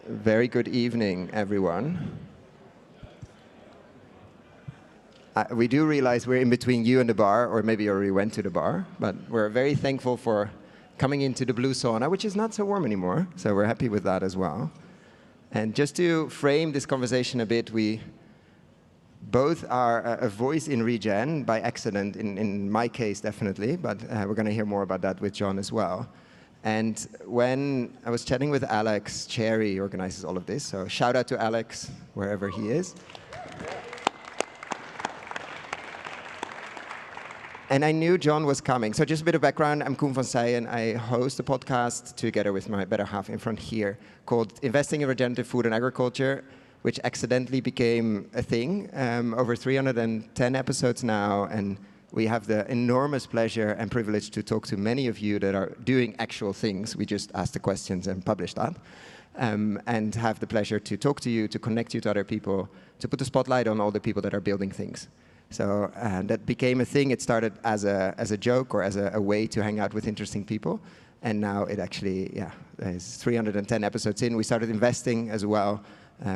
Very good evening, everyone. We do realize we're in between you and the bar, or maybe you already went to the bar, but we're very thankful for coming into the blue sauna, which is not so warm anymore, so we're happy with that as well. And just to frame this conversation a bit, we both are a voice in regen by accident, in my case definitely, but we're going to hear more about that with John as well. And when I was chatting with Alex, Cherry organizes all of this, so shout out to Alex, wherever he is. And I knew John was coming. So just a bit of background, I'm Koen van Seijen. I host a podcast together with my better half in front here called Investing in Regenerative Food and Agriculture, which accidentally became a thing. Over 310 episodes now, and we have the enormous pleasure and privilege to talk to many of you that are doing actual things. We just ask the questions and publish that. And have the pleasure to talk to you, to connect you to other people, to put the spotlight on all the people that are building things. So that became a thing. It started as a joke or as a way to hang out with interesting people. And now it actually, is 310 episodes in. We started investing as well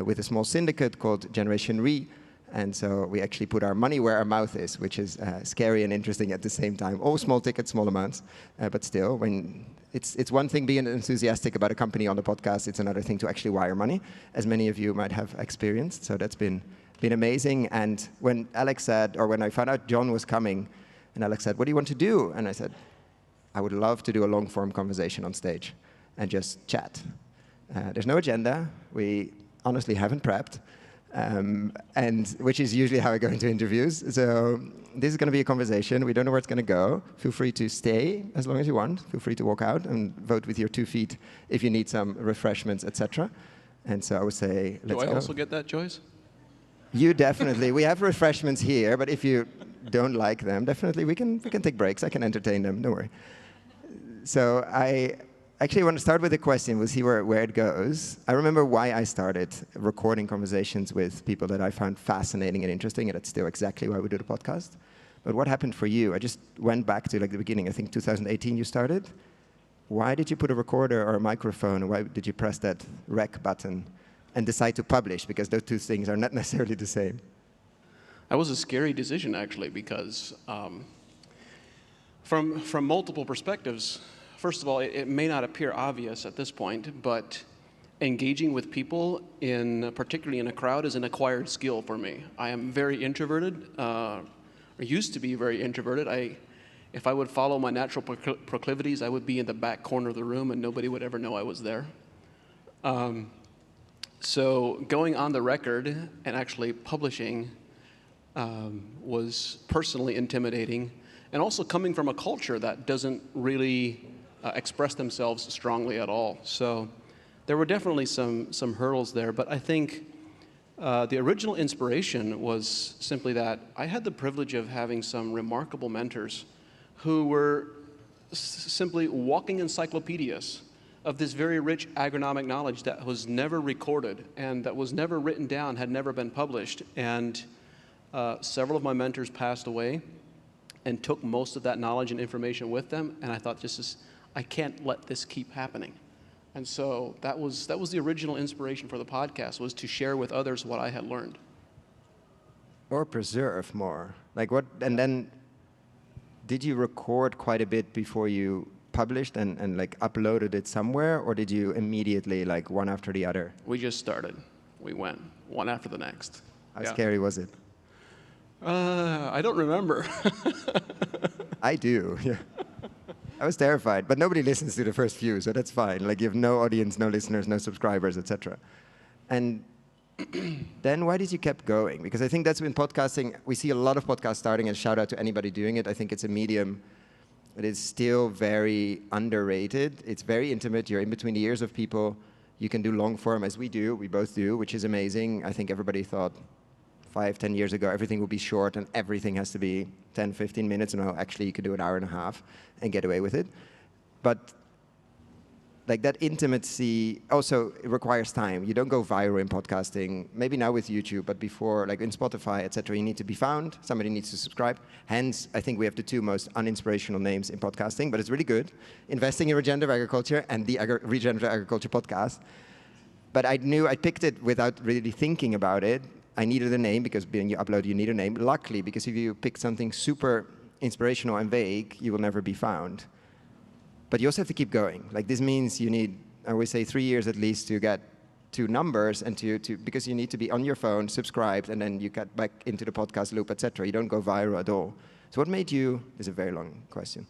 with a small syndicate called Generation Re. And so we actually put our money where our mouth is, which is scary and interesting at the same time. All small tickets, small amounts. But still, when it's one thing being enthusiastic about a company on the podcast, it's another thing to actually wire money, as many of you might have experienced. So that's been amazing. And when Alex said, or when I found out John was coming, and Alex said, what do you want to do? And I said, I would love to do a long-form conversation on stage and just chat. There's no agenda. We honestly haven't prepped, and which is usually how I go into interviews. So this is going to be a conversation. We don't know where it's going to go. Feel free to stay as long as you want. Feel free to walk out and vote with your 2 feet if you need some refreshments, etc. And so I would say, let's go. Do I also get that, Joyce? You definitely. We have refreshments here, but if you don't like them, definitely we can take breaks. I can entertain them. Don't worry. So I actually want to start with a question. We'll see where it goes. I remember why I started recording conversations with people that I found fascinating and interesting, and that's still exactly why we do the podcast. But what happened for you? I just went back to the beginning. I think 2018 you started. Why did you put a recorder or a microphone? Why did you press that rec button and decide to publish? Because those two things are not necessarily the same. That was a scary decision, actually, because from multiple perspectives. First of all, it may not appear obvious at this point, but engaging with people, particularly in a crowd, is an acquired skill for me. I am very introverted, or used to be very introverted. If I would follow my natural proclivities, I would be in the back corner of the room and nobody would ever know I was there. So going on the record and actually publishing was personally intimidating, and also coming from a culture that doesn't really express themselves strongly at all. So there were definitely some hurdles there, but I think the original inspiration was simply that I had the privilege of having some remarkable mentors who were simply walking encyclopedias of this very rich agronomic knowledge that was never recorded and that was never written down, had never been published. And several of my mentors passed away and took most of that knowledge and information with them. And I thought, I can't let this keep happening. And so that was the original inspiration for the podcast, was to share with others what I had learned. Or preserve more. And then did you record quite a bit before you published and uploaded it somewhere, or did you immediately one after the other? We just started. We went one after the next. How scary was it? I don't remember. I do, yeah. I was terrified, but nobody listens to the first few, so that's fine. You have no audience, no listeners, no subscribers, etc. And then why did you keep going? Because I think that's when podcasting, we see a lot of podcasts starting, and shout out to anybody doing it. I think it's a medium that is still very underrated. It's very intimate. You're in between the ears of people. You can do long form, as we both do, which is amazing. I think everybody thought 5-10 years ago everything would be short and everything has to be 10-15 minutes. No, actually you could do an hour and a half and get away with it. But that intimacy also requires time. You don't go viral in podcasting, maybe now with YouTube, but before, in Spotify, etc., you need to be found. Somebody needs to subscribe. Hence, I think we have the 2 most uninspirational names in podcasting, but it's really good. Investing in Regenerative Agriculture and the Regenerative Agriculture podcast. But I knew I picked it without really thinking about it. I needed a name because being you upload, you need a name. Luckily, because if you pick something super inspirational and vague, you will never be found. But you also have to keep going. Like this means you need, I always say, 3 years at least to get to numbers and to because you need to be on your phone, subscribed, and then you get back into the podcast loop, etc. You don't go viral at all. So what made you? This is a very long question,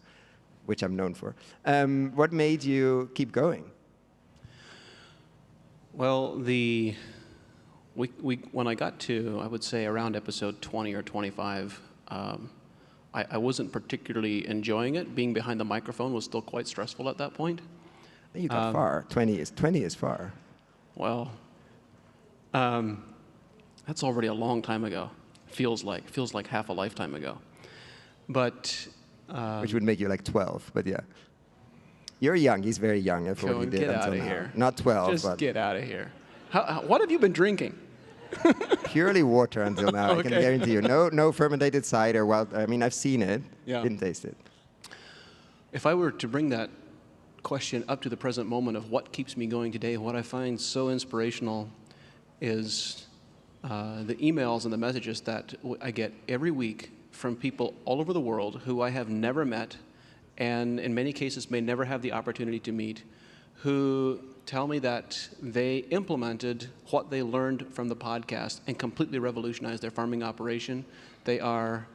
which I'm known for. What made you keep going? Well, when I got to, I would say, around episode 20 or 25, I wasn't particularly enjoying it. Being behind the microphone was still quite stressful at that point. You got far. 20 is far. Well, that's already a long time ago. Feels like half a lifetime ago. But which would make you like 12, but yeah. You're young. He's very young. That's what he did get until out of now. here. Not 12, Just but get out of here. What have you been drinking? purely water until now. I can guarantee you. No fermented cider. Well, I mean, I've seen it. Yeah. Didn't taste it. If I were to bring that question up to the present moment of what keeps me going today, what I find so inspirational is the emails and the messages that I get every week from people all over the world who I have never met and in many cases may never have the opportunity to meet, who tell me that they implemented what they learned from the podcast and completely revolutionized their farming operation. They are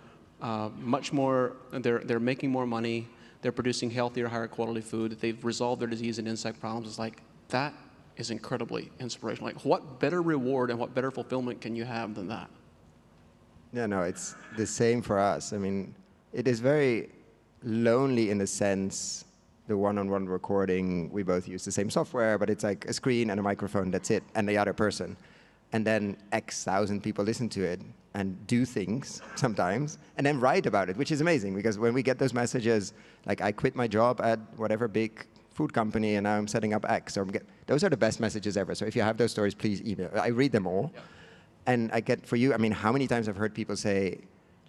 much more, they're making more money, they're producing healthier, higher quality food, they've resolved their disease and insect problems. It's like, that is incredibly inspirational. Like, what better reward and what better fulfillment can you have than that? Yeah, no, it's the same for us. I mean, it is very lonely in a sense, the one-on-one recording, we both use the same software, but it's like a screen and a microphone, that's it, and the other person. And then X thousand people listen to it and do things sometimes, and then write about it, which is amazing, because when we get those messages, like I quit my job at whatever big food company and now I'm setting up X, or those are the best messages ever. So if you have those stories, please email. I read them all. Yeah. And I get, for you, I mean, how many times I've heard people say,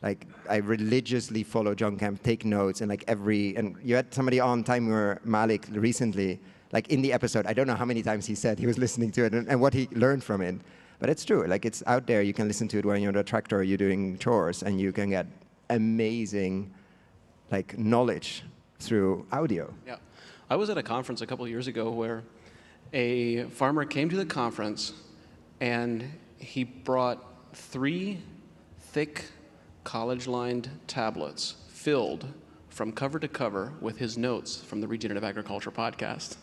like, I religiously follow John Kempf, take notes, and like and you had somebody on Timur Malik recently, like in the episode, I don't know how many times he said he was listening to it and what he learned from it. But it's true, like it's out there, you can listen to it when you're on the tractor or you're doing chores, and you can get amazing, like, knowledge through audio. Yeah. I was at a conference a couple of years ago where a farmer came to the conference and he brought 3 thick college-lined tablets filled from cover to cover with his notes from the Regenerative Agriculture podcast.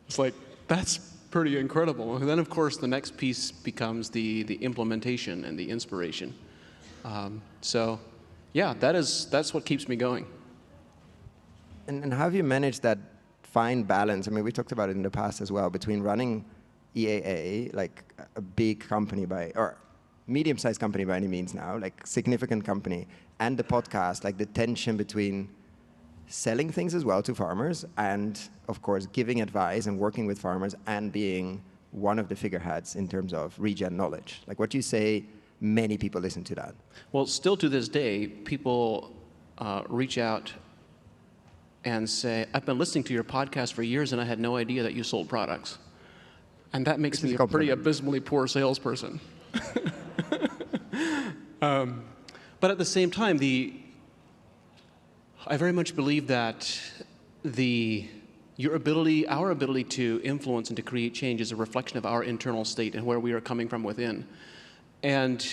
It's like, that's pretty incredible. And then, of course, the next piece becomes the implementation and the inspiration. So, yeah, that's what keeps me going. And how have you managed that fine balance? I mean, we talked about it in the past as well, between running EAA, like a big company or medium-sized company by any means now, like significant company, and the podcast, like the tension between selling things as well to farmers and, of course, giving advice and working with farmers and being one of the figureheads in terms of regen knowledge. Like what you say, many people listen to that. Well, still to this day, people reach out and say, I've been listening to your podcast for years and I had no idea that you sold products. And that makes me a pretty abysmally poor salesperson. But at the same time, I very much believe that our ability to influence and to create change is a reflection of our internal state and where we are coming from within. And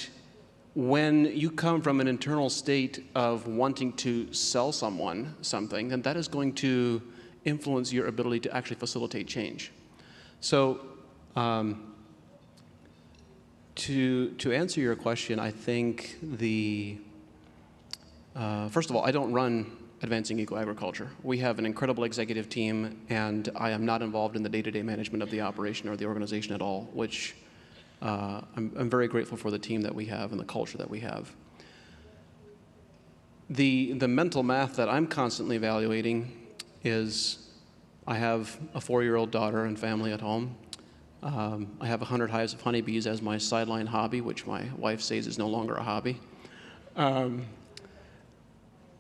when you come from an internal state of wanting to sell someone something, then that is going to influence your ability to actually facilitate change. So, to answer your question, I think first of all, I don't run Advancing Eco-Agriculture. We have an incredible executive team, and I am not involved in the day-to-day management of the operation or the organization at all, which I'm very grateful for the team that we have and the culture that we have. The mental math that I'm constantly evaluating is I have a 4-year-old daughter and family at home. I have 100 hives of honeybees as my sideline hobby, which my wife says is no longer a hobby.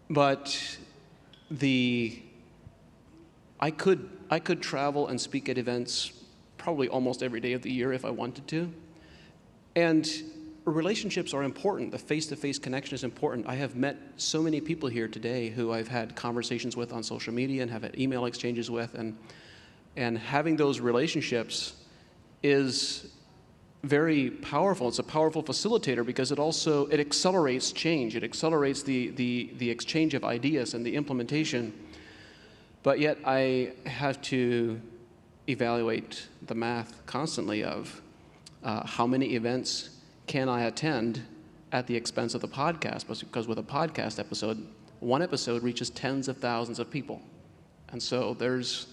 But I could travel and speak at events probably almost every day of the year if I wanted to. And relationships are important. The face-to-face connection is important. I have met so many people here today who I've had conversations with on social media and have had email exchanges with, and having those relationships is very powerful. It's a powerful facilitator because it accelerates change. It accelerates the exchange of ideas and the implementation. But yet I have to evaluate the math constantly of how many events can I attend at the expense of the podcast? Because with a podcast episode, one episode reaches tens of thousands of people. And so there's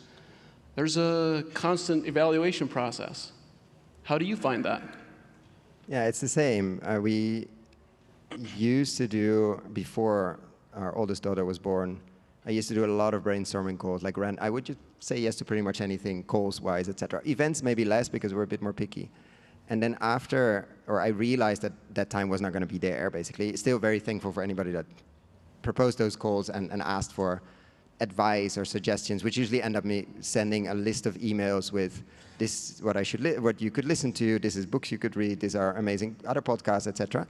a constant evaluation process. How do you find that? Yeah, it's the same. We used to do, before our oldest daughter was born, I used to do a lot of brainstorming calls. Like I would just say yes to pretty much anything, calls-wise, etc. Events maybe less because we're a bit more picky. And then I realized that time was not going to be there, basically. Still very thankful for anybody that proposed those calls and asked for advice or suggestions, which usually end up me sending a list of emails with this is what you could listen to, this is books you could read, these are amazing other podcasts, etc.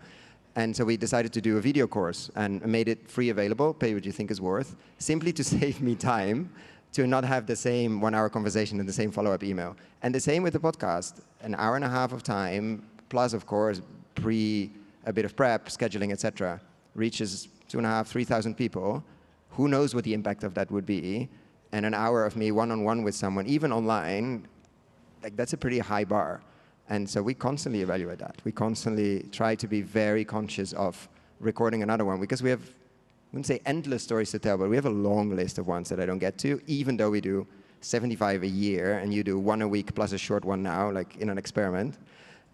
And so we decided to do a video course and made it free available, pay what you think is worth, simply to save me time to not have the same 1-hour conversation and the same follow-up email. And the same with the podcast, an hour and a half of time, plus of course, a bit of prep, scheduling, etc., reaches 2,500, 3,000 people. Who knows what the impact of that would be? And an hour of me one-on-one with someone, even online, like that's a pretty high bar. And so we constantly evaluate that. We constantly try to be very conscious of recording another one because we have, I wouldn't say endless stories to tell, but we have a long list of ones that I don't get to, even though we do 75 a year and you do 1 a week plus a short one now, like in an experiment.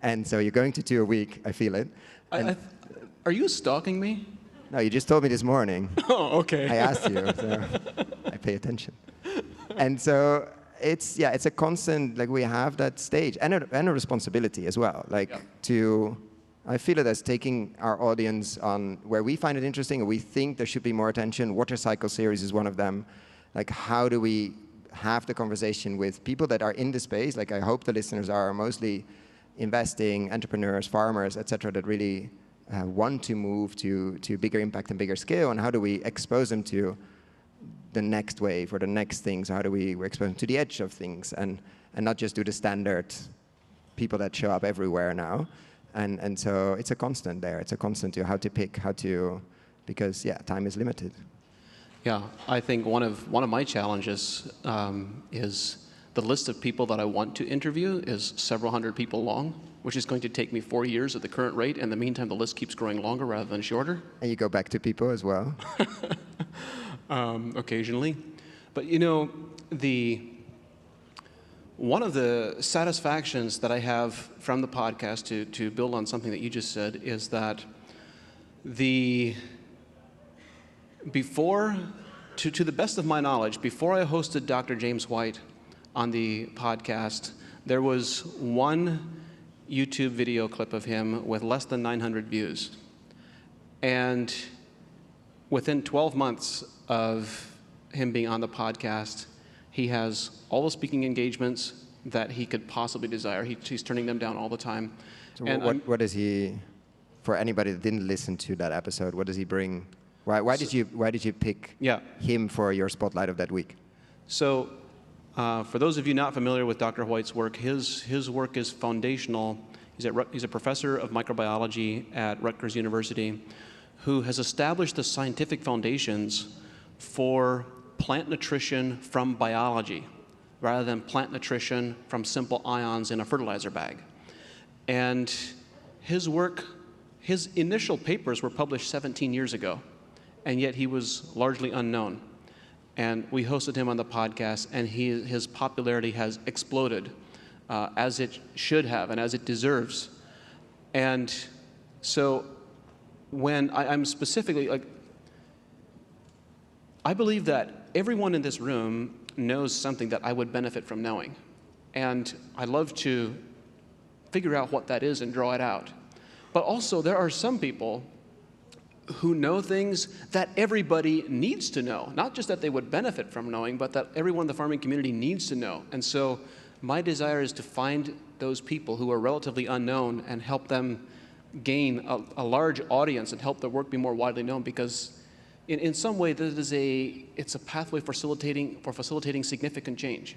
And so you're going to 2 a week, I feel it. Are you stalking me? No, you just told me this morning. Oh, okay. I asked you, so I pay attention. And so it's a constant, like we have that stage and a responsibility as well, like I feel it as taking our audience on where we find it interesting or we think there should be more attention. Water cycle series is one of them. Like how do we have the conversation with people that are in the space? Like I hope the listeners are mostly investing, entrepreneurs, farmers, etc., that really want to move to bigger impact and bigger scale, and how do we expose them to the next wave or the next things? How do we expose them to the edge of things and not just do the standard people that show up everywhere now? And so it's a constant there. It's a constant to how to pick, because time is limited. Yeah, I think one of my challenges is the list of people that I want to interview is several hundred people long, which is going to take me 4 years at the current rate. In the meantime, the list keeps growing longer rather than shorter. And you go back to people as well? Occasionally. But one of the satisfactions that I have from the podcast, to build on something that you just said, is that to the best of my knowledge, before I hosted Dr. James White on the podcast, there was one YouTube video clip of him with less than 900 views. And within 12 months of him being on the podcast, he has all the speaking engagements that he could possibly desire. He's turning them down all the time. So what is he, for anybody that didn't listen to that episode, what does he bring? Why did you pick him for your spotlight of that week? So for those of you not familiar with Dr. White's work, his work is foundational. He's a professor of microbiology at Rutgers University who has established the scientific foundations for plant nutrition from biology rather than plant nutrition from simple ions in a fertilizer bag. And his work, his initial papers were published 17 years ago, and yet he was largely unknown. And we hosted him on the podcast, and his popularity has exploded, as it should have and as it deserves. And so when I'm specifically, I believe that everyone in this room knows something that I would benefit from knowing. And I love to figure out what that is and draw it out. But also there are some people who know things that everybody needs to know, not just that they would benefit from knowing, but that everyone in the farming community needs to know. And so my desire is to find those people who are relatively unknown and help them gain a large audience and help their work be more widely known, because in some way it's a pathway for facilitating significant change.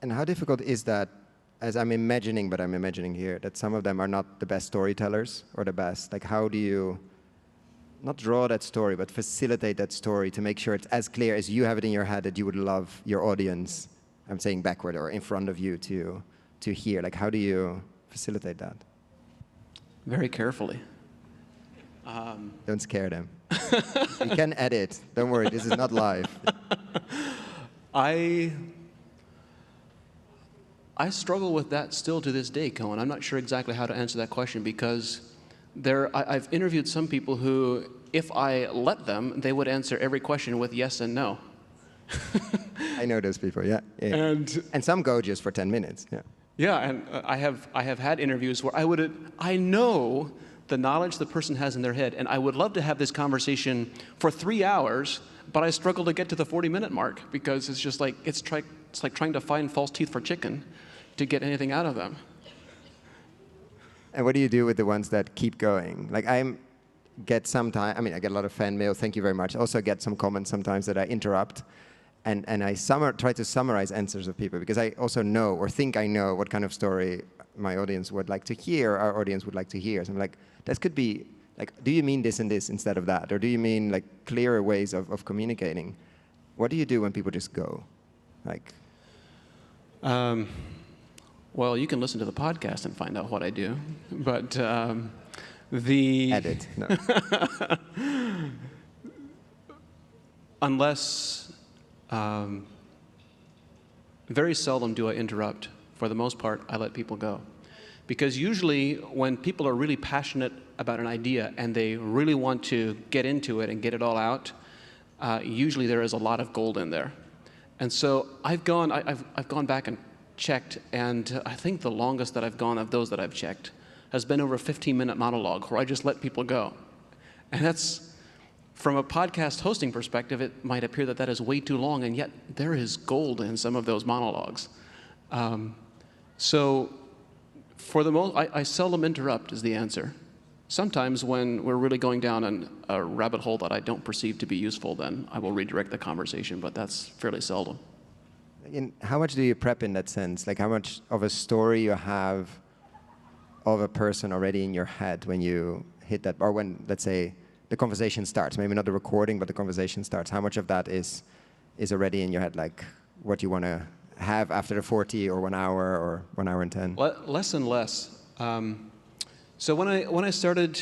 And how difficult is that, as I'm imagining here, that some of them are not the best storytellers or the best? Like, how do you not draw that story, but facilitate that story to make sure it's as clear as you have it in your head that you would love your audience, I'm saying backward or in front of you, to hear? Like, how do you facilitate that? Very carefully. Don't scare them. You can edit. Don't worry, this is not live. I struggle with that still to this day, Koen. I'm not sure exactly how to answer that question, because I've interviewed some people who, if I let them, they would answer every question with yes and no. I know those people, yeah. And some go just for 10 minutes, yeah. Yeah, and I have had interviews where I know the knowledge the person has in their head, and I would love to have this conversation for 3 hours, but I struggle to get to the 40-minute mark, because it's just like it's like trying to find false teeth for chicken to get anything out of them. And what do you do with the ones that keep going? Like, I get a lot of fan mail, thank you very much. Also get some comments sometimes that I interrupt. And I try to summarize answers of people, because I also know, or think I know, what kind of story my audience would like to hear, our audience would like to hear. So I'm like, this could be, like, do you mean this and this instead of that? Or do you mean, like, clearer ways of communicating? What do you do when people just go? Like, well, you can listen to the podcast and find out what I do, but Edit, no. Unless, very seldom do I interrupt. For the most part, I let people go. Because usually when people are really passionate about an idea and they really want to get into it and get it all out, usually there is a lot of gold in there. And so I've gone back and checked, and I think the longest that I've gone of those that I've checked has been over a 15-minute monologue where I just let people go. And that's, from a podcast hosting perspective, it might appear that is way too long, and yet there is gold in some of those monologues. So for the most, I seldom interrupt is the answer. Sometimes when we're really going down a rabbit hole that I don't perceive to be useful, then I will redirect the conversation, but that's fairly seldom. And how much do you prep in that sense? Like, how much of a story you have of a person already in your head when you hit that, or when, let's say, the conversation starts? Maybe not the recording, but the conversation starts. How much of that is already in your head, like what you want to have after the 40 or 1 hour or 1 hour and 10? Less and less. So when I started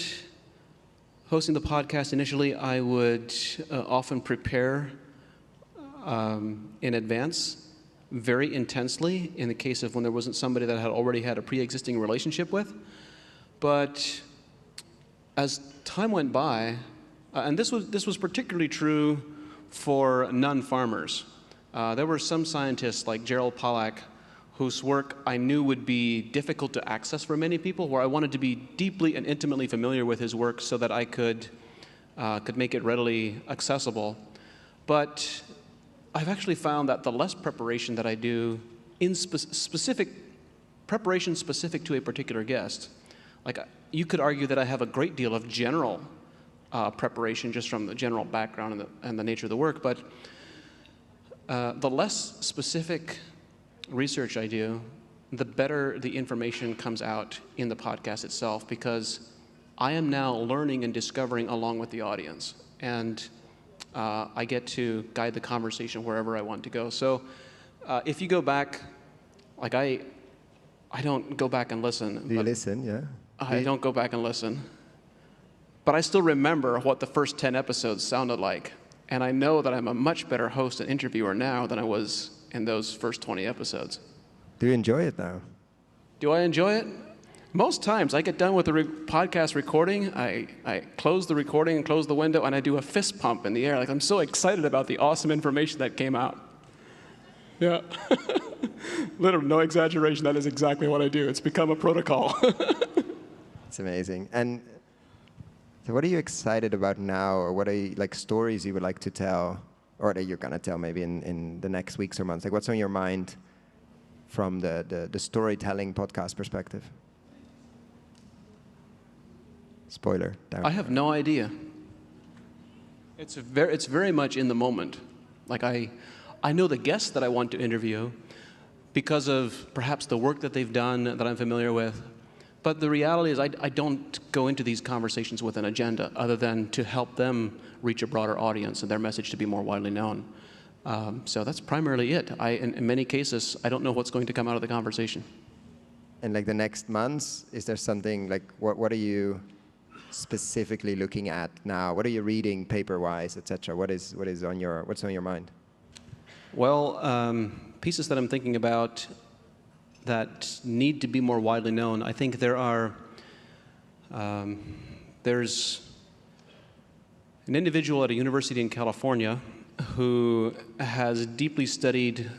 hosting the podcast initially, I would often prepare in advance very intensely in the case of when there wasn't somebody that I had already had a pre-existing relationship with. But as time went by, and this was particularly true for non-farmers. There were some scientists like Gerald Pollack, whose work I knew would be difficult to access for many people, where I wanted to be deeply and intimately familiar with his work so that I could make it readily accessible. But I've actually found that the less preparation that I do in specific preparation specific to a particular guest, like you could argue that I have a great deal of general preparation just from the general background and the nature of the work, but the less specific research I do, the better the information comes out in the podcast itself, because I am now learning and discovering along with the audience, and I get to guide the conversation wherever I want to go. So if you go back, like I don't go back and listen. Do you listen, yeah? I don't go back and listen. But I still remember what the first 10 episodes sounded like. And I know that I'm a much better host and interviewer now than I was in those first 20 episodes. Do you enjoy it now? Do I enjoy it? Most times I get done with the podcast recording, I close the recording and close the window, and I do a fist pump in the air. Like, I'm so excited about the awesome information that came out. Yeah. Literally, no exaggeration, that is exactly what I do. It's become a protocol. It's amazing. And so what are you excited about now, or what are like stories you would like to tell, or that you're going to tell maybe in the next weeks or months? Like, what's on your mind from the storytelling podcast perspective? Spoiler. Down. I have no idea. It's very much in the moment. Like I know the guests that I want to interview because of perhaps the work that they've done that I'm familiar with. But the reality is I don't go into these conversations with an agenda other than to help them reach a broader audience and their message to be more widely known. So that's primarily it. In many cases, I don't know what's going to come out of the conversation. And like the next months, is there something like, what are you specifically looking at now? What are you reading paper-wise, etc.? What's on your mind? Well, pieces that I'm thinking about that need to be more widely known. I think there's an individual at a university in California who has deeply studied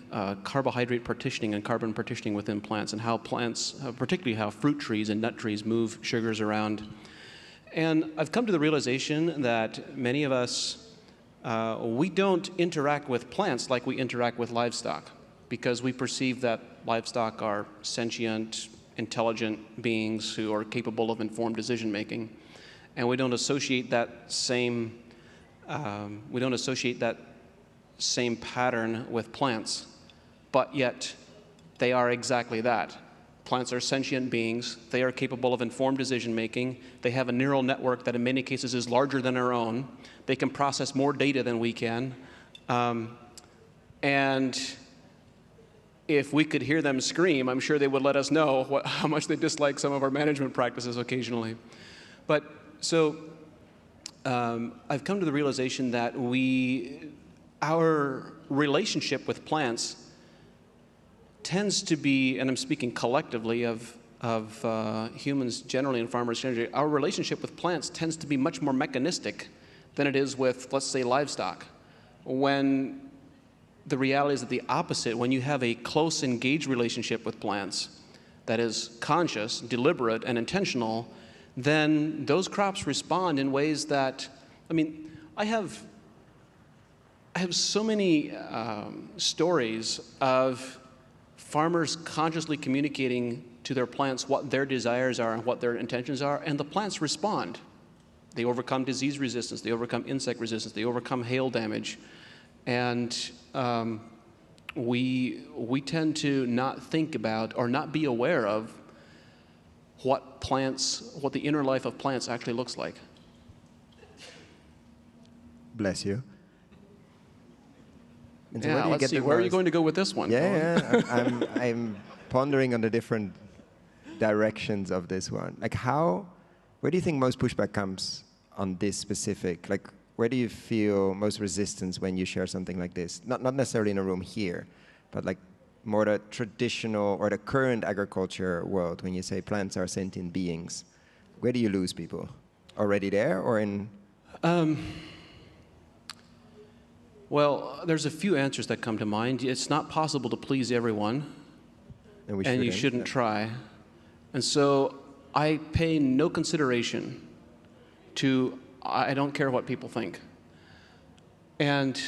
carbohydrate partitioning and carbon partitioning within plants, and how plants, particularly how fruit trees and nut trees, move sugars around. And I've come to the realization that many of us, we don't interact with plants like we interact with livestock, because we perceive that livestock are sentient, intelligent beings who are capable of informed decision making, and we don't associate that same pattern with plants. But yet, they are exactly that. Plants are sentient beings. They are capable of informed decision making. They have a neural network that in many cases is larger than our own. They can process more data than we can. And if we could hear them scream, I'm sure they would let us know how much they dislike some of our management practices occasionally. But so I've come to the realization that our relationship with plants tends to be, and I'm speaking collectively of humans generally and farmers generally, our relationship with plants tends to be much more mechanistic than it is with, let's say, livestock. When the reality is that the opposite, when you have a close, engaged relationship with plants that is conscious, deliberate, and intentional, then those crops respond in ways that, I mean, I have so many stories of farmers consciously communicating to their plants what their desires are and what their intentions are, and the plants respond. They overcome disease resistance, they overcome insect resistance, they overcome hail damage, and we tend to not think about or not be aware of what the inner life of plants actually looks like. Bless you. And so yeah, let's see. Where are you going to go with this one? Yeah, I'm pondering on the different directions of this one. Like where do you think most pushback comes on this specific? Like, where do you feel most resistance when you share something like this? Not necessarily in a room here, but like more the traditional or the current agriculture world, when you say plants are sentient beings. Where do you lose people? Already there or in? Well, there's a few answers that come to mind. It's not possible to please everyone, and you shouldn't try. And so I pay no consideration to, I don't care what people think. And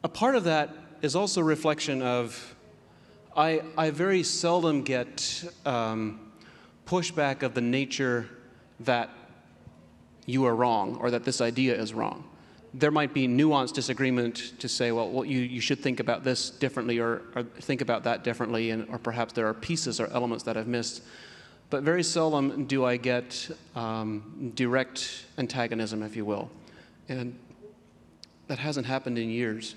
a part of that is also a reflection of, I very seldom get pushback of the nature that you are wrong or that this idea is wrong. There might be nuanced disagreement to say, well, you should think about this differently or think about that differently, or perhaps there are pieces or elements that I've missed. But very seldom do I get direct antagonism, if you will. And that hasn't happened in years.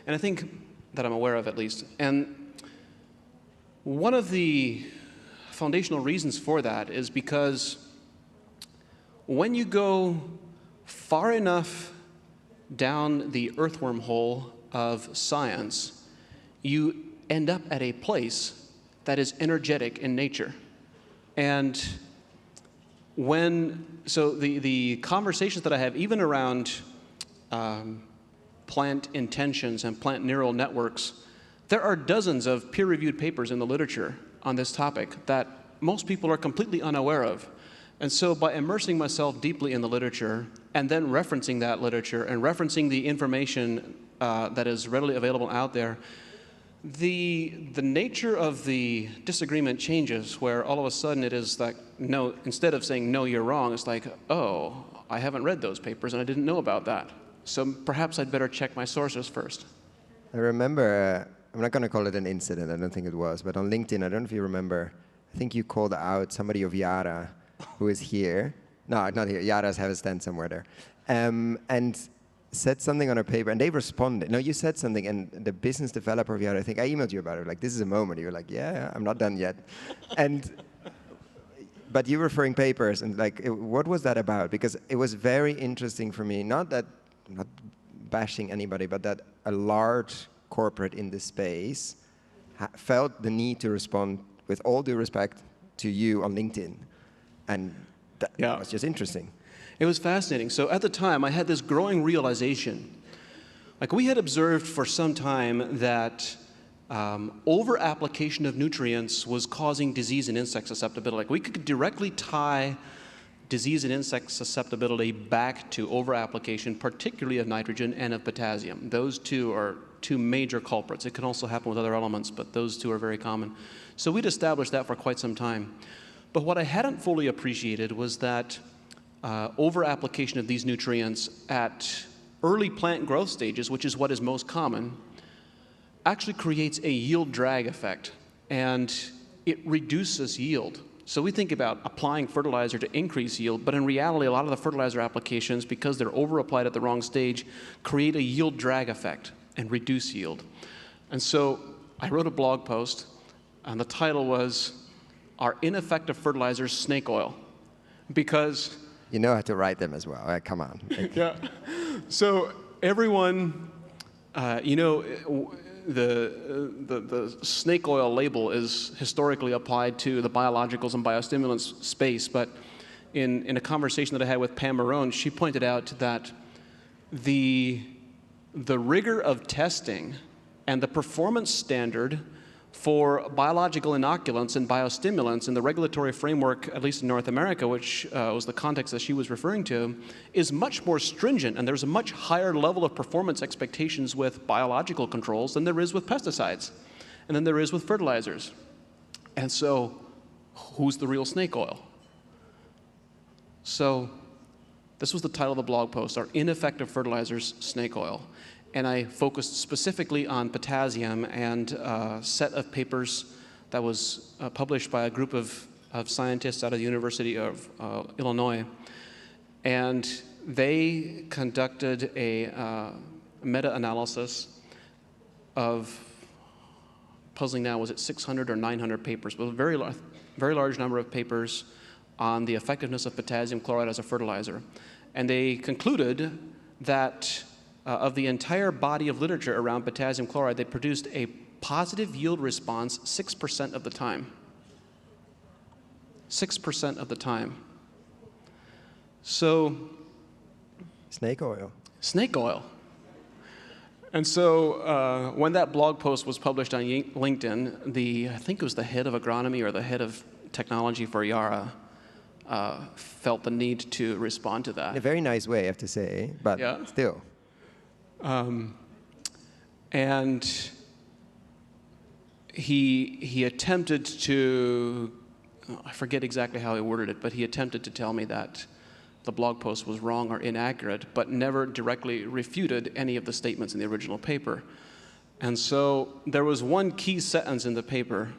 And I think that I'm aware of, at least. And one of the foundational reasons for that is because when you go far enough down the earthworm hole of science, you end up at a place that is energetic in nature. And so the conversations that I have, even around plant intentions and plant neural networks, there are dozens of peer-reviewed papers in the literature on this topic that most people are completely unaware of. And so by immersing myself deeply in the literature and then referencing that literature and referencing the information that is readily available out there, The nature of the disagreement changes, where all of a sudden it is like, no, instead of saying, no, you're wrong, it's like, oh, I haven't read those papers and I didn't know about that. So perhaps I'd better check my sources first. I remember, I'm not going to call it an incident, I don't think it was, but on LinkedIn, I don't know if you remember, I think you called out somebody of Yara who is here. No, not here. Yara's have a stand somewhere there. And said something on a paper, and they responded. No, you said something, and the business developer of Yara, I think I emailed you about it, like, this is a moment. You were like, yeah, I'm not done yet. But you were referring papers, and like, what was that about? Because it was very interesting for me, not bashing anybody, but that a large corporate in this space felt the need to respond with all due respect to you on LinkedIn. And that was just interesting. It was fascinating. So at the time, I had this growing realization. Like, we had observed for some time that over-application of nutrients was causing disease and insect susceptibility. Like, we could directly tie disease and insect susceptibility back to over-application, particularly of nitrogen and of potassium. Those two are two major culprits. It can also happen with other elements, but those two are very common. So we'd established that for quite some time. But what I hadn't fully appreciated was that over-application of these nutrients at early plant growth stages, which is what is most common, actually creates a yield drag effect, and it reduces yield. So we think about applying fertilizer to increase yield, but in reality, a lot of the fertilizer applications, because they're over-applied at the wrong stage, create a yield drag effect and reduce yield. And so I wrote a blog post, and the title was, "Are Ineffective Fertilizers Snake Oil?" Because you know how to write them as well. Come on. Yeah. So everyone, the snake oil label is historically applied to the biologicals and biostimulants space, but in a conversation that I had with Pam Marone, she pointed out that the rigor of testing and the performance standard for biological inoculants and biostimulants in the regulatory framework, at least in North America, which was the context that she was referring to, is much more stringent, and there's a much higher level of performance expectations with biological controls than there is with pesticides, and than there is with fertilizers. And so, who's the real snake oil? So, this was the title of the blog post, "Are Ineffective Fertilizers Snake Oil?" And I focused specifically on potassium and a set of papers that was published by a group of scientists out of the University of Illinois. And they conducted a meta-analysis of, puzzling now, was it 600 or 900 papers, but a very large number of papers on the effectiveness of potassium chloride as a fertilizer. And they concluded that of the entire body of literature around potassium chloride, they produced a positive yield response 6% of the time. 6% of the time. So, snake oil. Snake oil. And so when that blog post was published on LinkedIn, I think it was the head of agronomy or the head of technology for Yara felt the need to respond to that. In a very nice way, I have to say, but still. And he attempted to, I forget exactly how he worded it, but he attempted to tell me that the blog post was wrong or inaccurate, but never directly refuted any of the statements in the original paper. And so there was one key sentence in the paper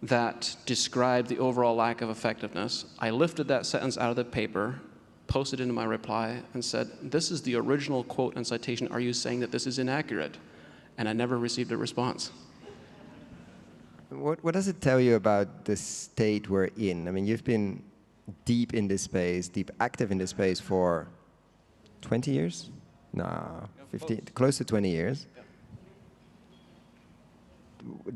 that described the overall lack of effectiveness. I lifted that sentence out of the paper, posted into my reply, and said, "This is the original quote and citation. Are you saying that this is inaccurate?" And I never received a response. What does it tell you about the state we're in? I mean, you've been deep in this space, deep active in this space for 20 years? No, 15, close to 20 years.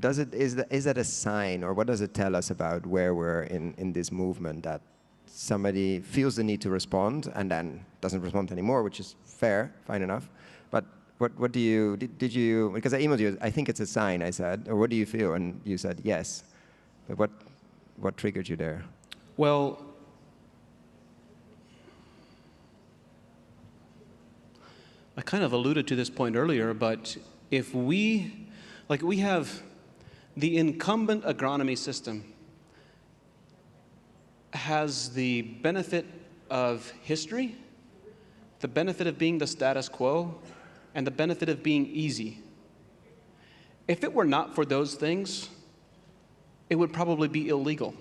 Is that a sign, or what does it tell us about where we're in this movement, that somebody feels the need to respond and then doesn't respond anymore, which is fair, fine enough. But what do you, did you, because I emailed you, I think it's a sign, I said, or what do you feel? And you said yes. But what triggered you there? Well, I kind of alluded to this point earlier, but if we Like we have the incumbent agronomy system has the benefit of history, the benefit of being the status quo, and the benefit of being easy. If it were not for those things, it would probably be illegal.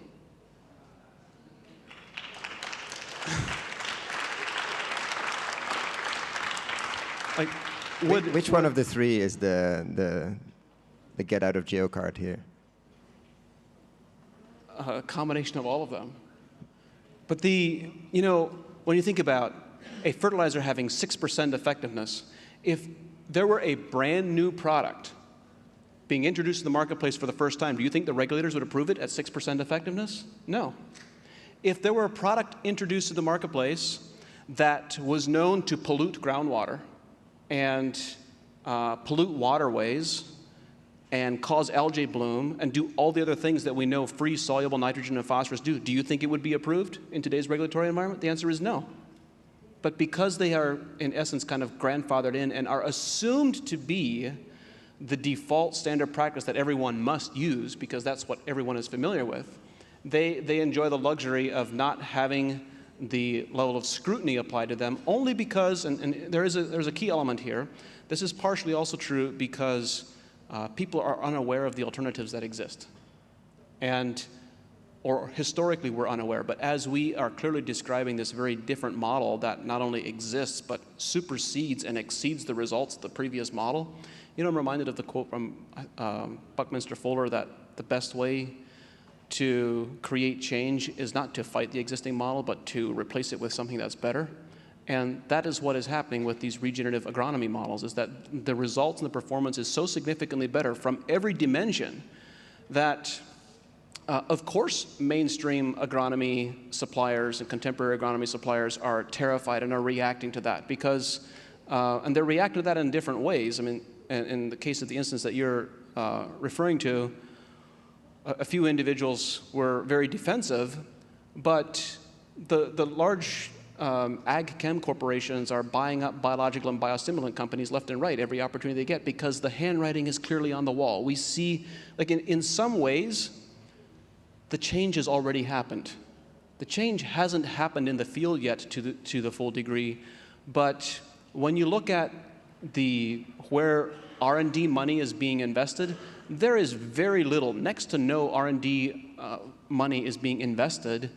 Like, which one of the three is the get out of jail card here? A combination of all of them. But when you think about a fertilizer having 6% effectiveness, if there were a brand new product being introduced to the marketplace for the first time, do you think the regulators would approve it at 6% effectiveness? No. If there were a product introduced to the marketplace that was known to pollute groundwater and pollute waterways and cause algae bloom and do all the other things that we know free soluble nitrogen and phosphorus do you think it would be approved in today's regulatory environment? The answer is no. But because they are, in essence, kind of grandfathered in and are assumed to be the default standard practice that everyone must use because that's what everyone is familiar with, they enjoy the luxury of not having the level of scrutiny applied to them only because, and there's a key element here, this is partially also true because people are unaware of the alternatives that exist. Or historically we're unaware, but as we are clearly describing this very different model that not only exists, but supersedes and exceeds the results of the previous model, I'm reminded of the quote from Buckminster Fuller that the best way to create change is not to fight the existing model, but to replace it with something that's better. And that is what is happening with these regenerative agronomy models, is that the results and the performance is so significantly better from every dimension that, of course, mainstream agronomy suppliers and contemporary agronomy suppliers are terrified and are reacting to that because, and they're reacting to that in different ways. I mean, in the case of the instance that you're referring to, a few individuals were very defensive, but the large ag chem corporations are buying up biological and biostimulant companies left and right every opportunity they get because the handwriting is clearly on the wall. We see, like in some ways, the change has already happened. The change hasn't happened in the field yet to the full degree, but when you look at where R&D money is being invested, there is very little, next to no R&D money is being invested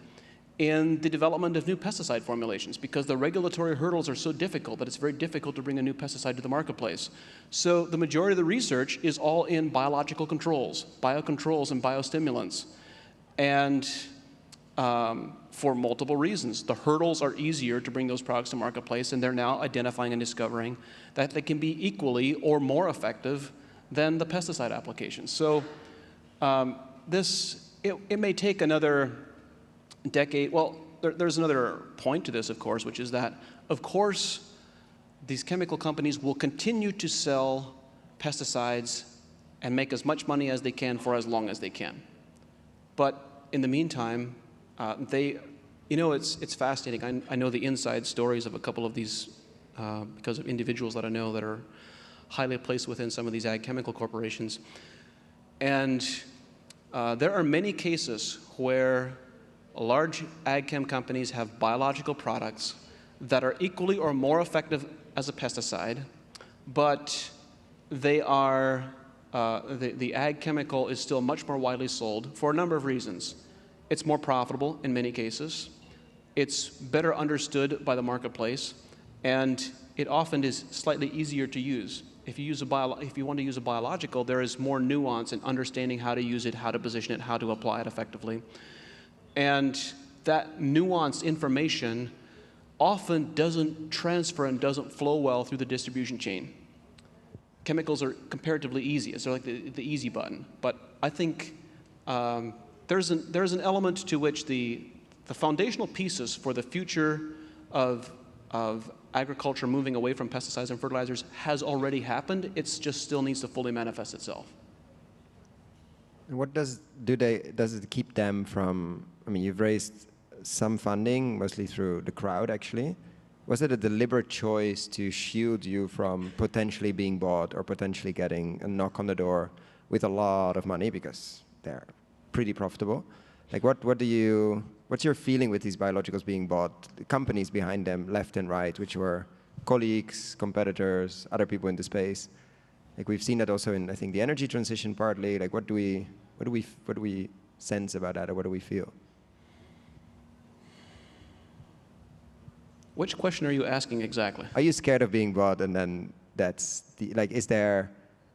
in the development of new pesticide formulations because the regulatory hurdles are so difficult that it's very difficult to bring a new pesticide to the marketplace. So the majority of the research is all in biological controls, biocontrols and biostimulants. And for multiple reasons. The hurdles are easier to bring those products to marketplace, and they're now identifying and discovering that they can be equally or more effective than the pesticide applications. So it may take another decade. Well, there's another point to this, of course, which is that, of course, these chemical companies will continue to sell pesticides and make as much money as they can for as long as they can. But in the meantime, it's fascinating. I know the inside stories of a couple of these because of individuals that I know that are highly placed within some of these ag chemical corporations. And there are many cases where large ag chem companies have biological products that are equally or more effective as a pesticide, but they are the ag chemical is still much more widely sold for a number of reasons. It's more profitable in many cases. It's better understood by the marketplace, and it often is slightly easier to use. If you want to use a biological, there is more nuance in understanding how to use it, how to position it, how to apply it effectively. And that nuanced information often doesn't transfer and doesn't flow well through the distribution chain. Chemicals are comparatively easy. It's like the easy button. But I think there's an element to which the foundational pieces for the future of agriculture moving away from pesticides and fertilizers has already happened. It just still needs to fully manifest itself. And what does it keep them from? I mean, you've raised some funding, mostly through the crowd, actually. Was it a deliberate choice to shield you from potentially being bought or potentially getting a knock on the door with a lot of money, because they're pretty profitable? Like, what's your feeling with these biologicals being bought, the companies behind them, left and right, which were colleagues, competitors, other people in the space? Like, we've seen that also in, I think, the energy transition partly. Like, what do we sense about that, or what do we feel? Which question are you asking exactly? Are you scared of being bought, and then that's the, like, is there,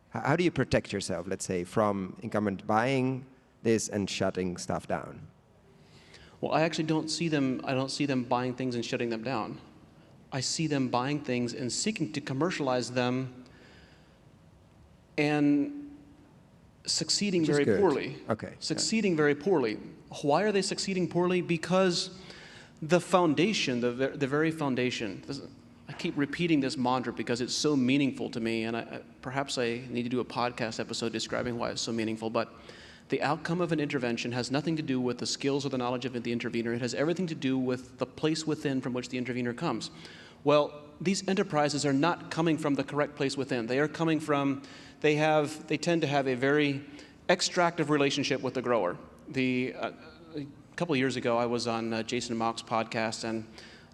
how do you protect yourself, let's say, from incumbent buying this and shutting stuff down? Well, I actually don't see them buying things and shutting them down. I see them buying things and seeking to commercialize them and succeeding very poorly. Okay. Succeeding very poorly. Why are they succeeding poorly? Because the foundation, the very foundation, I keep repeating this mantra because it's so meaningful to me, and perhaps I need to do a podcast episode describing why it's so meaningful, but the outcome of an intervention has nothing to do with the skills or the knowledge of the intervener. It has everything to do with the place within from which the intervener comes. Well, these enterprises are not coming from the correct place within. They are coming from, they tend to have a very extractive relationship with the grower. A couple of years ago, I was on Jason Mock's podcast, and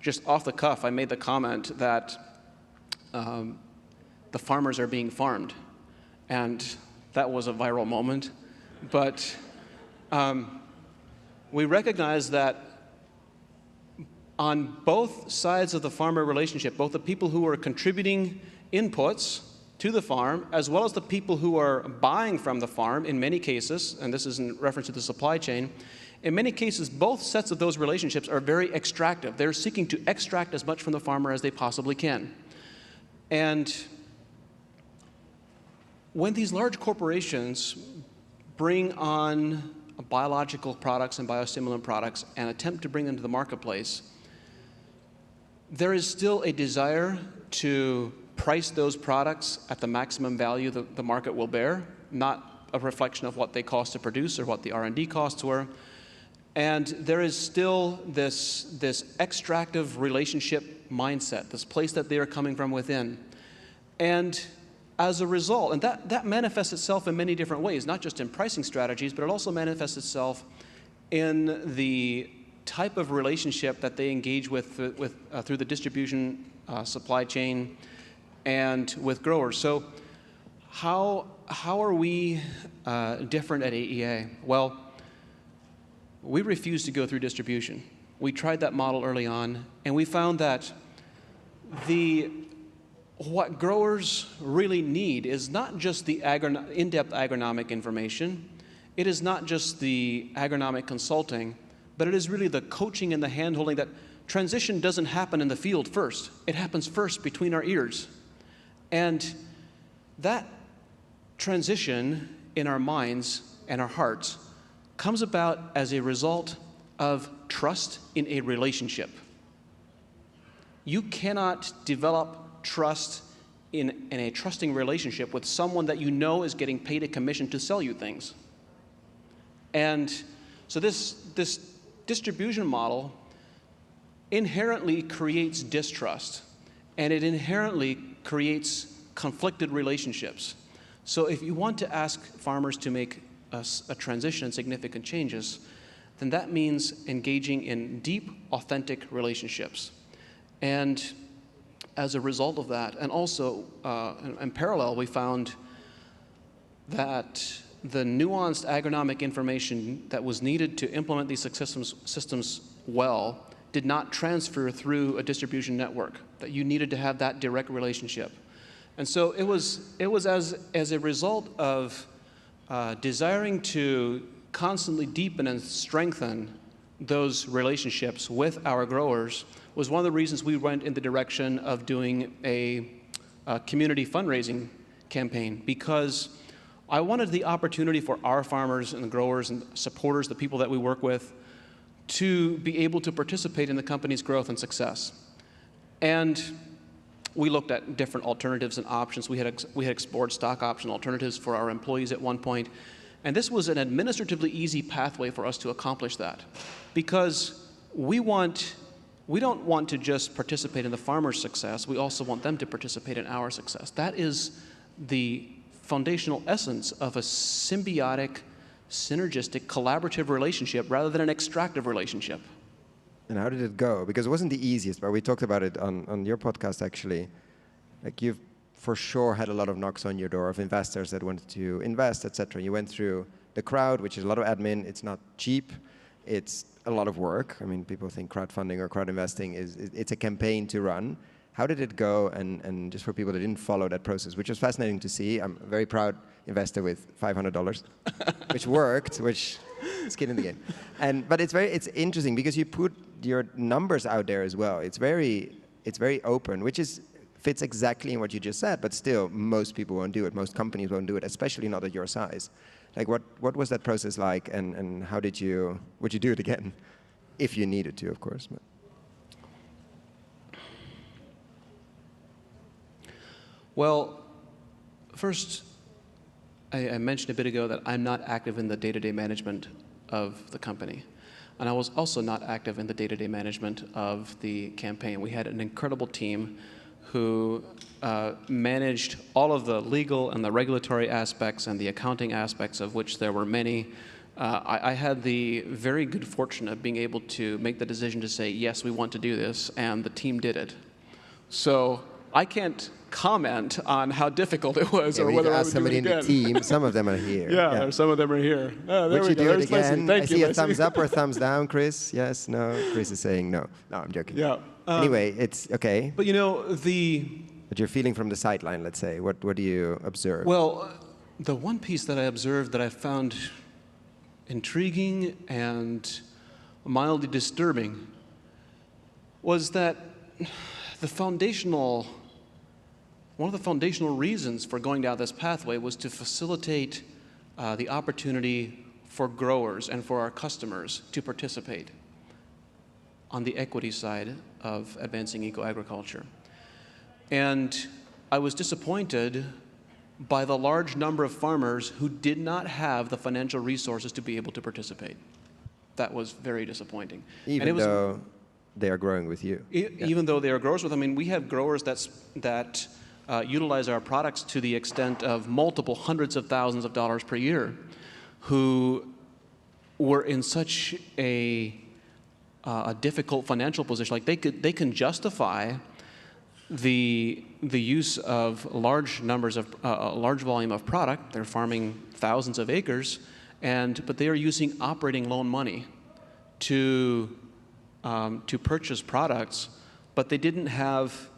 just off the cuff, I made the comment that the farmers are being farmed, and that was a viral moment. But we recognize that on both sides of the farmer relationship, both the people who are contributing inputs to the farm, as well as the people who are buying from the farm in many cases, and this is in reference to the supply chain, in many cases, both sets of those relationships are very extractive. They're seeking to extract as much from the farmer as they possibly can. And when these large corporations bring on biological products and biostimulant products and attempt to bring them to the marketplace, there is still a desire to price those products at the maximum value that the market will bear, not a reflection of what they cost to produce or what the R&D costs were. And there is still this extractive relationship mindset, this place that they are coming from within. And as a result, and that manifests itself in many different ways, not just in pricing strategies, but it also manifests itself in the type of relationship that they engage with through the distribution supply chain and with growers. So how are we different at AEA? Well, we refused to go through distribution. We tried that model early on, and we found that what growers really need is not just the in-depth agronomic information. It is not just the agronomic consulting, but it is really the coaching and the hand-holding. That transition doesn't happen in the field first. It happens first between our ears. And that transition in our minds and our hearts comes about as a result of trust in a relationship. You cannot develop trust in a trusting relationship with someone that you know is getting paid a commission to sell you things. And so this distribution model inherently creates distrust, and it inherently creates conflicted relationships. So if you want to ask farmers to make a transition and significant changes, then that means engaging in deep, authentic relationships. And as a result of that, and also in parallel, we found that the nuanced agronomic information that was needed to implement these systems well did not transfer through a distribution network, that you needed to have that direct relationship. And so it was as a result of desiring to constantly deepen and strengthen those relationships with our growers was one of the reasons we went in the direction of doing a community fundraising campaign, because I wanted the opportunity for our farmers and the growers and supporters, the people that we work with, to be able to participate in the company's growth and success. And we looked at different alternatives and options. We had explored stock option alternatives for our employees at one point. And this was an administratively easy pathway for us to accomplish that, because we want we don't want to just participate in the farmer's success, we also want them to participate in our success. That is the foundational essence of a symbiotic, synergistic, collaborative relationship rather than an extractive relationship. And how did it go? Because it wasn't the easiest, but we talked about it on your podcast, actually. Like, you've for sure had a lot of knocks on your door of investors that wanted to invest, etc. You went through the crowd, which is a lot of admin. It's not cheap. It's a lot of work. I mean, people think crowdfunding or crowd investing it's a campaign to run. How did it go? And just for people that didn't follow that process, which was fascinating to see. I'm a very proud investor with $500, which worked, which skin in the game. But it's interesting because you put your numbers out there as well. It's very open, which fits exactly in what you just said. But still, most people won't do it. Most companies won't do it, especially not at your size. Like, what was that process like, and how would you do it again, if you needed to, of course? But. Well, first, I mentioned a bit ago that I'm not active in the day-to-day management of the company. And I was also not active in the day-to-day management of the campaign. We had an incredible team who managed all of the legal and the regulatory aspects and the accounting aspects, of which there were many. I had the very good fortune of being able to make the decision to say, yes, we want to do this, and the team did it. So I can't comment on how difficult it was, or whether I would do it again. Somebody in the team. Some of them are here. Yeah. Some of them are here. Oh, there would we you go. do it again? Thank I you, see a thumbs up or thumbs down, Chris. Yes, no. Chris is saying no. No, I'm joking. Yeah. Anyway, it's okay. But But you're feeling from the sideline, let's say. What do you observe? Well, the one piece that I observed that I found intriguing and mildly disturbing was that one of the foundational reasons for going down this pathway was to facilitate the opportunity for growers and for our customers to participate on the equity side of advancing eco-agriculture. And I was disappointed by the large number of farmers who did not have the financial resources to be able to participate. That was very disappointing. Even though they are growing with you. Even though they are growers with, I mean, we have growers that utilize our products to the extent of multiple hundreds of thousands of dollars per year, who were in such a difficult financial position. Like, they can justify the use of large volume of product. They're farming thousands of acres, but they are using operating loan money to purchase products, but they didn't have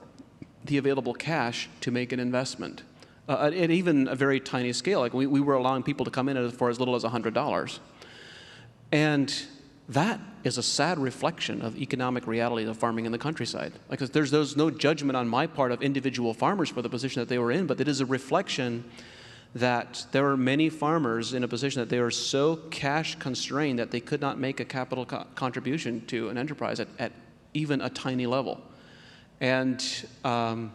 the available cash to make an investment at even a very tiny scale. Like, we were allowing people to come in for as little as $100, and that is a sad reflection of economic reality of farming in the countryside. Like, there's no judgment on my part of individual farmers for the position that they were in, but it is a reflection that there are many farmers in a position that they are so cash constrained that they could not make a capital contribution to an enterprise at even a tiny level. And I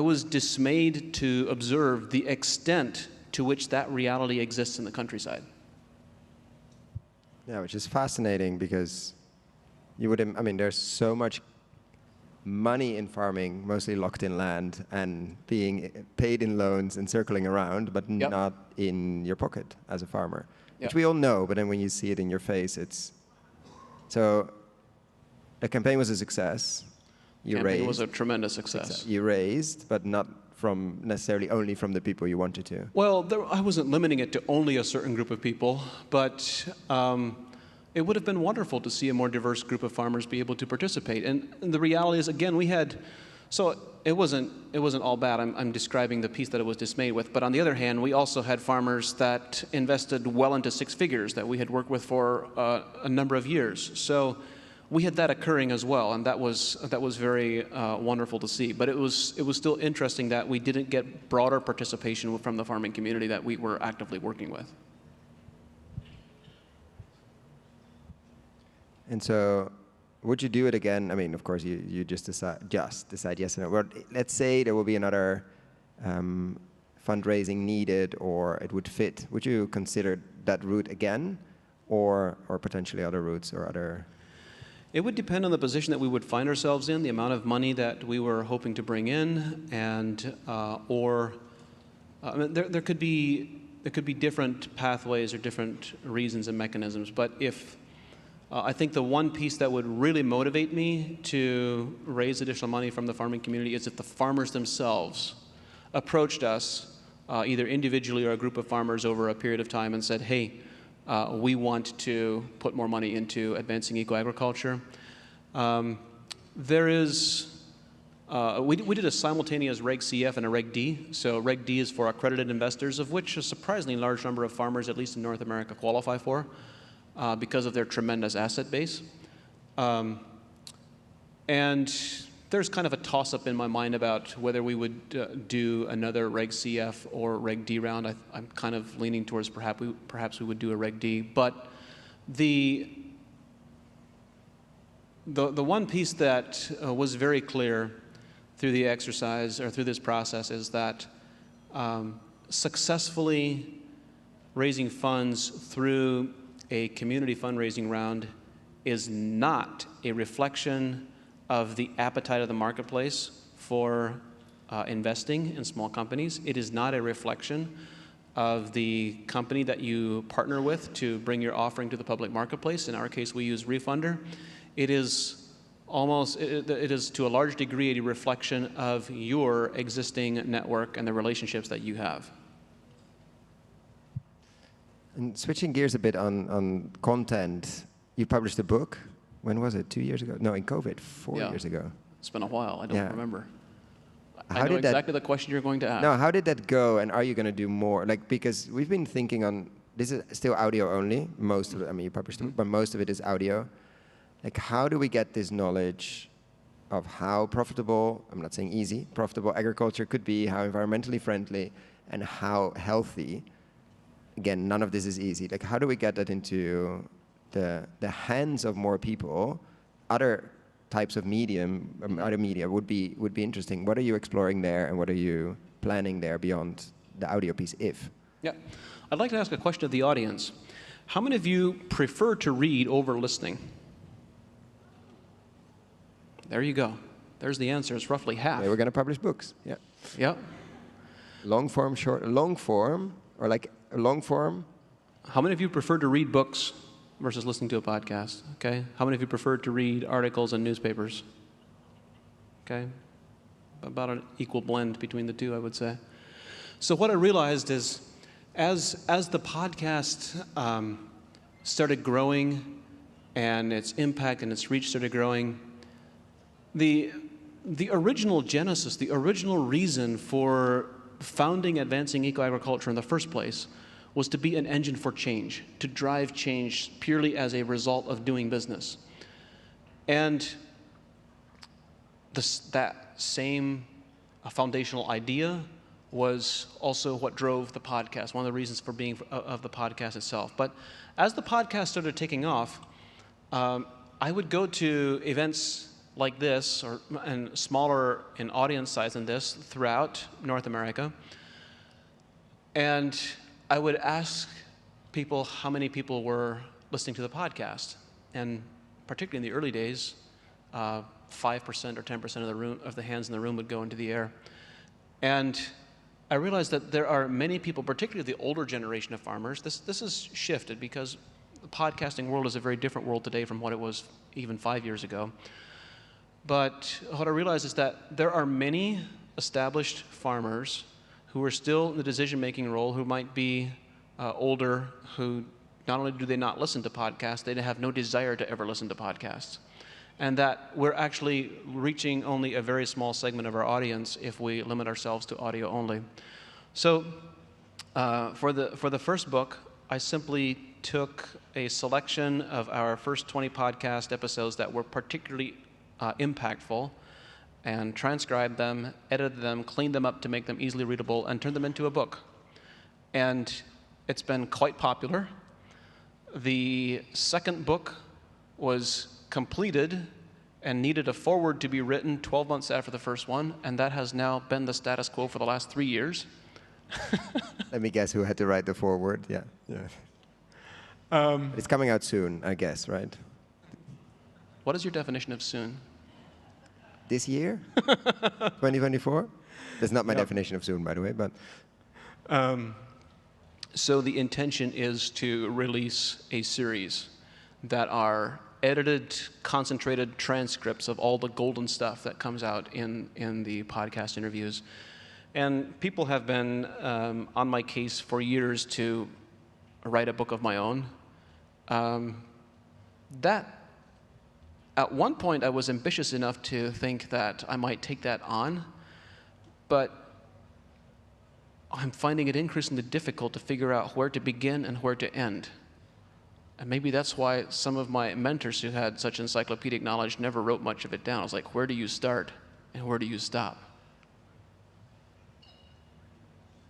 was dismayed to observe the extent to which that reality exists in the countryside. Yeah, which is fascinating because there's so much money in farming, mostly locked in land and being paid in loans and circling around, but not in your pocket as a farmer, which we all know. But then when you see it in your face, so the campaign was a success. Campaign was a tremendous success. You raised, but not from necessarily only from the people you wanted to. Well, I wasn't limiting it to only a certain group of people, but it would have been wonderful to see a more diverse group of farmers be able to participate. And the reality is, again, it wasn't all bad. I'm describing the piece that it was dismayed with. But on the other hand, we also had farmers that invested well into six figures that we had worked with for a number of years. So we had that occurring as well, and that was very wonderful to see. But it was still interesting that we didn't get broader participation from the farming community that we were actively working with. And so, would you do it again? I mean, of course, you just decide yes or no. Well, let's say there will be another fundraising needed, or it would fit. Would you consider that route again, or potentially other routes or other? It would depend on the position that we would find ourselves in, the amount of money that we were hoping to bring in, and there could be different pathways or different reasons and mechanisms. But if I think the one piece that would really motivate me to raise additional money from the farming community is if the farmers themselves approached us, either individually or a group of farmers over a period of time, and said, hey, we want to put more money into advancing eco-agriculture. There is, we did a simultaneous Reg CF and a Reg D. So Reg D is for accredited investors, of which a surprisingly large number of farmers, at least in North America, qualify for because of their tremendous asset base. And there's kind of a toss-up in my mind about whether we would do another Reg CF or Reg D round. I'm kind of leaning towards perhaps we would do a Reg D. But the one piece that was very clear through the exercise or through this process is that successfully raising funds through a community fundraising round is not a reflection of the appetite of the marketplace for investing in small companies. It is not a reflection of the company that you partner with to bring your offering to the public marketplace. In our case, we use Refunder. It is to a large degree a reflection of your existing network and the relationships that you have. And switching gears a bit on content, you published a book. When was it? 2 years ago? No, in COVID, 4 years ago. It's been a while. I don't remember. How I know did exactly the question you're going to ask. No, how did that go? And are you going to do more? Like, because we've been thinking on, this is still audio only. Most of it, I mean, you published it, but most of it is audio. Like, how do we get this knowledge of how profitable, I'm not saying easy, profitable agriculture could be, how environmentally friendly, and how healthy? Again, none of this is easy. Like, how do we get that into the hands of more people? Other types of medium, other media would be interesting. What are you exploring there, and what are you planning there beyond the audio piece, if? Yeah. I'd like to ask a question of the audience. How many of you prefer to read over listening? There you go. There's the answer. It's roughly half. Yeah, we're going to publish books. Yeah. Yeah. Long form, short, long form, or like a long form. How many of you prefer to read books versus listening to a podcast? Okay. How many of you prefer to read articles and newspapers? Okay. About an equal blend between the two, I would say. So what I realized is, as the podcast started growing and its impact and its reach started growing, the original genesis, the original reason for founding Advancing Eco-Agriculture in the first place was to be an engine for change, to drive change purely as a result of doing business. And that same foundational idea was also what drove the podcast, one of the reasons for being of the podcast itself. But as the podcast started taking off, I would go to events like this, and smaller in audience size than this, throughout North America. And I would ask people how many people were listening to the podcast. And particularly in the early days, 5% or 10% of the hands in the room would go into the air. And I realized that there are many people, particularly the older generation of farmers, this has shifted because the podcasting world is a very different world today from what it was even 5 years ago. But what I realized is that there are many established farmers who are still in the decision-making role, who might be older, who not only do they not listen to podcasts, they have no desire to ever listen to podcasts. And that we're actually reaching only a very small segment of our audience if we limit ourselves to audio only. So for the first book, I simply took a selection of our first 20 podcast episodes that were particularly impactful, and transcribed them, edited them, cleaned them up to make them easily readable, and turned them into a book. And it's been quite popular. The second book was completed and needed a foreword to be written 12 months after the first one, and that has now been the status quo for the last 3 years. Let me guess who had to write the foreword. Yeah. It's coming out soon, I guess, right? What is your definition of soon? This year, 2024. That's not my Yep. definition of soon, by the way, but So the intention is to release a series that are edited, concentrated transcripts of all the golden stuff that comes out in the podcast interviews. And people have been on my case for years to write a book of my own. That, at one point, I was ambitious enough to think that I might take that on, but I'm finding it increasingly difficult to figure out where to begin and where to end. And maybe that's why some of my mentors who had such encyclopedic knowledge never wrote much of it down. I was like, where do you start and where do you stop?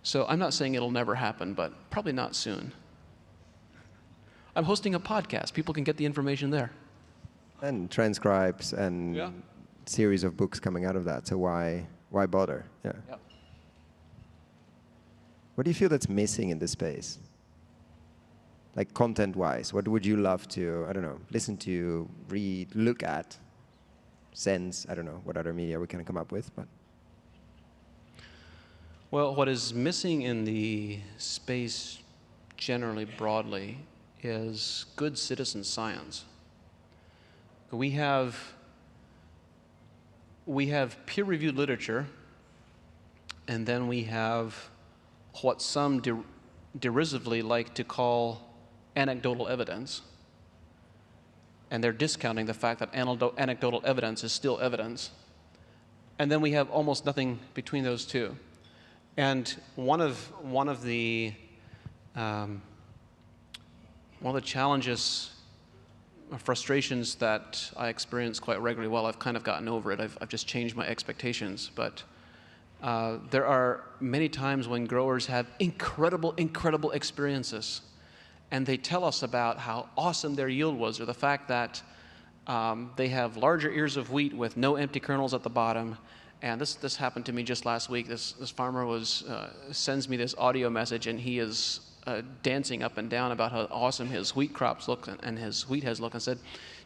So I'm not saying it'll never happen, but probably not soon. I'm hosting a podcast. People can get the information there. and transcribes and Yeah. series of books coming out of that. So why bother? Yeah. Yep. What do you feel that's missing in this space? Like content-wise, what would you love to, I don't know, listen to, read, look at, sense? I don't know what other media we can come up with, but Well, what is missing in the space generally broadly is good citizen science. We have peer-reviewed literature, and then we have what some derisively like to call anecdotal evidence. And they're discounting the fact that anecdotal evidence is still evidence. And then we have almost nothing between those two. And one of the challenges, frustrations that I experience quite regularly, well, I've kind of gotten over it. I've just changed my expectations. But there are many times when growers have incredible experiences, and they tell us about how awesome their yield was, or the fact that they have larger ears of wheat with no empty kernels at the bottom. And this happened to me just last week. This farmer sends me this audio message, and he is dancing up and down about how awesome his wheat crops look and his wheat has looked, and said,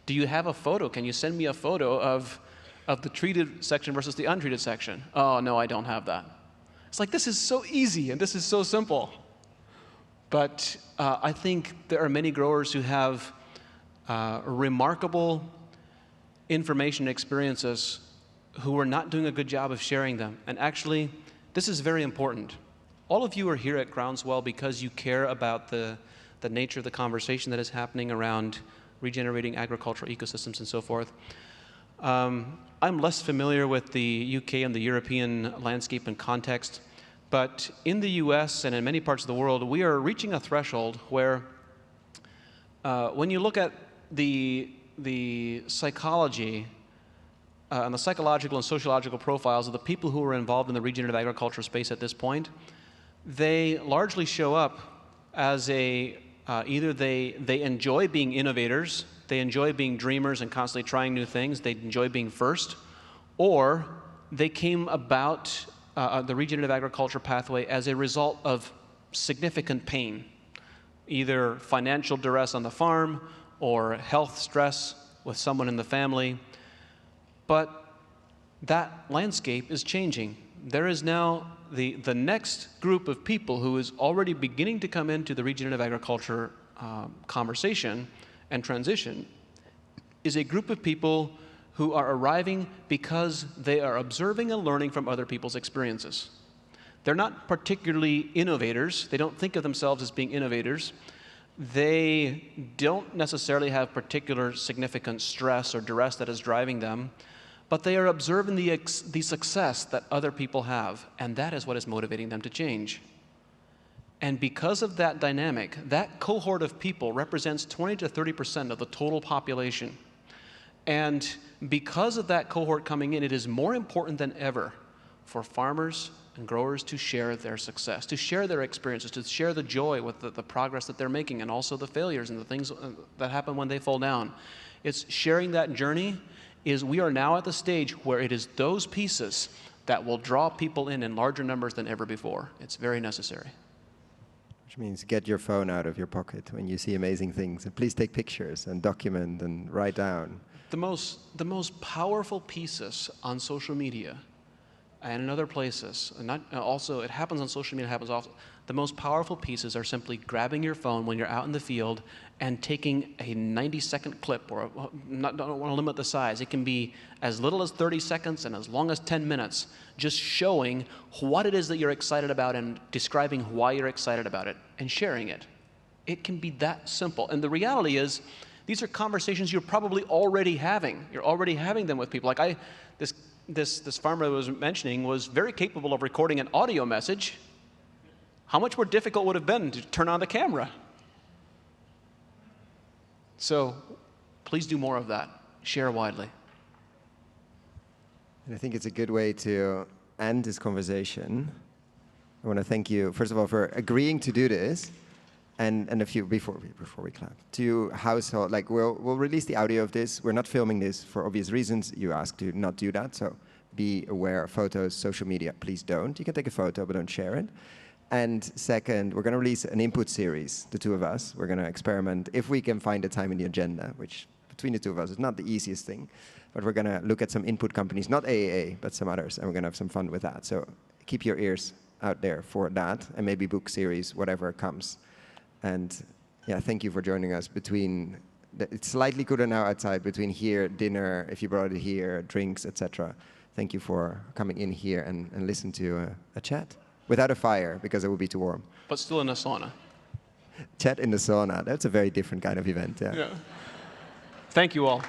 "Do you have a photo? Can you send me a photo of the treated section versus the untreated section?" "Oh, no, I don't have that." It's like, this is so easy and this is so simple. But I think there are many growers who have remarkable information experiences who are not doing a good job of sharing them. And actually, this is very important. All of you are here at Groundswell because you care about the nature of the conversation that is happening around regenerating agricultural ecosystems and so forth. I'm less familiar with the UK and the European landscape and context, but in the US and in many parts of the world, we are reaching a threshold where when you look at the psychology and the psychological and sociological profiles of the people who are involved in the regenerative agriculture space at this point, they largely show up as either they enjoy being innovators, they enjoy being dreamers and constantly trying new things, they enjoy being first, or they came about the regenerative agriculture pathway as a result of significant pain, either financial duress on the farm or health stress with someone in the family. But that landscape is changing. There is now the next group of people who is already beginning to come into the regenerative agriculture conversation and transition is a group of people who are arriving because they are observing and learning from other people's experiences. They're not particularly innovators. They don't think of themselves as being innovators. They don't necessarily have particular significant stress or duress that is driving them, but they are observing the success that other people have, and that is what is motivating them to change. And because of that dynamic, that cohort of people represents 20 to 30% of the total population. And because of that cohort coming in, it is more important than ever for farmers and growers to share their success, to share their experiences, to share the joy with the progress that they're making, and also the failures and the things that happen when they fall down. It's sharing that journey. We are now at the stage where it is those pieces that will draw people in larger numbers than ever before. It's very necessary. Which means get your phone out of your pocket when you see amazing things. And please take pictures and document and write down. The most powerful pieces on social media and in other places, and also it happens on social media, it happens also, the most powerful pieces are simply grabbing your phone when you're out in the field and taking a 90-second clip, or don't want to limit the size. It can be as little as 30 seconds and as long as 10 minutes, just showing what it is that you're excited about and describing why you're excited about it and sharing it. It can be that simple. And the reality is, these are conversations you're probably already having. You're already having them with people. Like this farmer I was mentioning was very capable of recording an audio message. How much more difficult would it have been to turn on the camera? So please do more of that. Share widely. And I think it's a good way to end this conversation. I want to thank you, first of all, for agreeing to do this. And a few before we clap. To household, like we'll release the audio of this. We're not filming this for obvious reasons. You asked to not do that, so be aware of photos, social media. Please don't. You can take a photo, but don't share it. And second, we're going to release an input series, the two of us. We're going to experiment if we can find the time in the agenda, which between the two of us is not the easiest thing. But we're going to look at some input companies, not AAA, but some others, and we're going to have some fun with that. So keep your ears out there for that, and maybe book series, whatever comes. And yeah, thank you for joining us between, it's slightly cooler now outside, between here, dinner, if you brought it here, drinks, etc. Thank you for coming in here and listen to a chat. Without a fire, because it would be too warm. But still in a sauna. Chat in the sauna, that's a very different kind of event. Yeah. Thank you all.